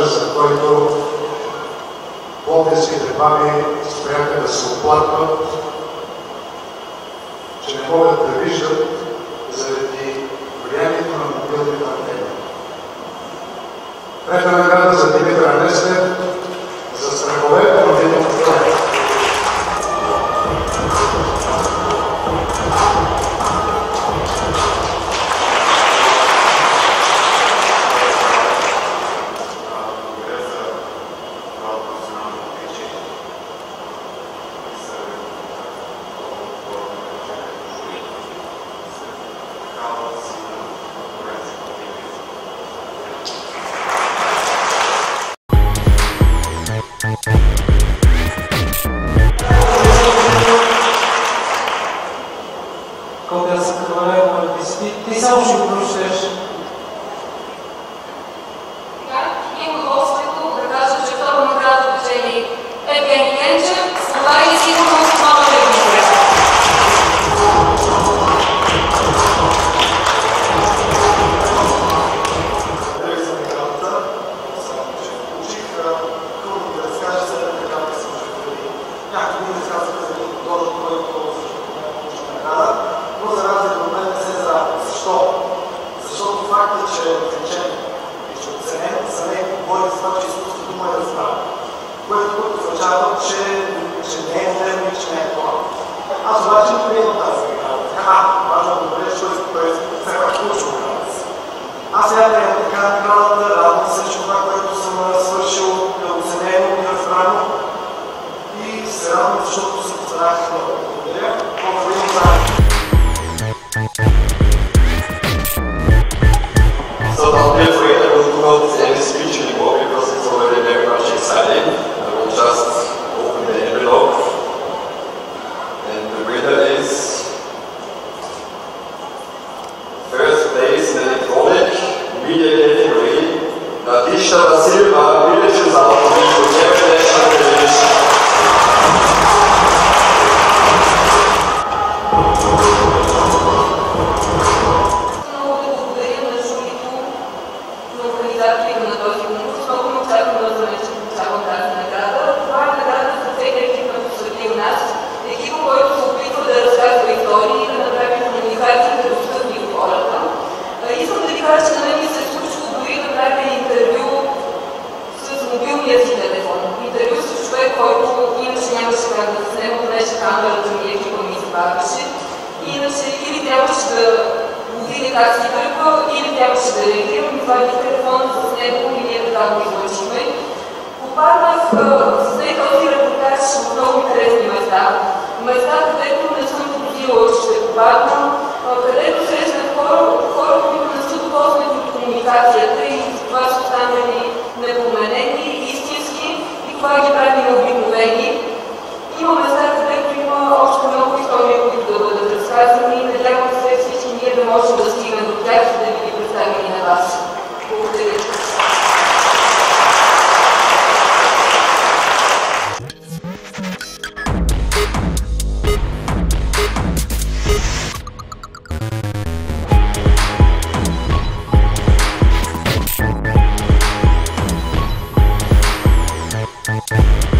за който пловдивските баби стояха да се оплакват, че не могат да виждат заради влиянието на мобилните антени. Трета награда за Димитър Анестев за страхове по мобилното поле. Когато аз съм кавалер на десети, ти само ще го прочетеш. Има удоволствието да кажа, че втора награда печели Евгений Генчев, това е сигурно основа на ревизия. Благодаря за наградата. Само, че получих. Хубаво да разкажа за наградата, се може да види. Някакво ми разказаха за един подор, който също не получи награда. Но за разлика от мен не се зарадва. Защо? Защото факт е, че е отличен и че оценен за него говори за това, че изкуството му е разбрано. Което означава, че не е древно и че не е план. Аз обаче не приемам тази награда. Важно е добре, защото той все пак получил награда си. Аз сега приемам така наградата, радвам се, че това, което съм свършил, е оценено и разбрано. И се радвам, защото се познаях много. Благодаря. Благодаря за So don't be afraid, I will not any speech anymore because it's already very much exciting. I will just open the envelope. And the winner is first place in electronic media category, Nadisha da Silva, Villages Outreach for International Television. На този конкурс. Много не очаквам да знаме, че получавам тази награда. Това е награда за всеки екип, който следи у нас. Екипа, който се опитва да разказва истории и да направи комуникациите достъпни до хората. Искам да ви кажа, че на мен ми се е случило дори да правя интервю с мобилния си телефон. Интервю с човек, който нямаше как да снема, понеже камерата ми екипа ми забавяше. Иначе или трябваше да види как си тръгва, или трябваше да реагирам и това е телефон с него и ние така го излъчихме. Попаднах с този репортаж в много интересни места. Места, където не съм подозирала, че ще попадна, където срещнах хора, които не са докоснати от комуникацията и това са останали непоменени, истински и това ги прави необикновени. Има места, където има още много истории, които да бъдат разказани и надявам се всички ние да можем да стигнем до тях и да ви представим и на вас. Благодаря. Thank you.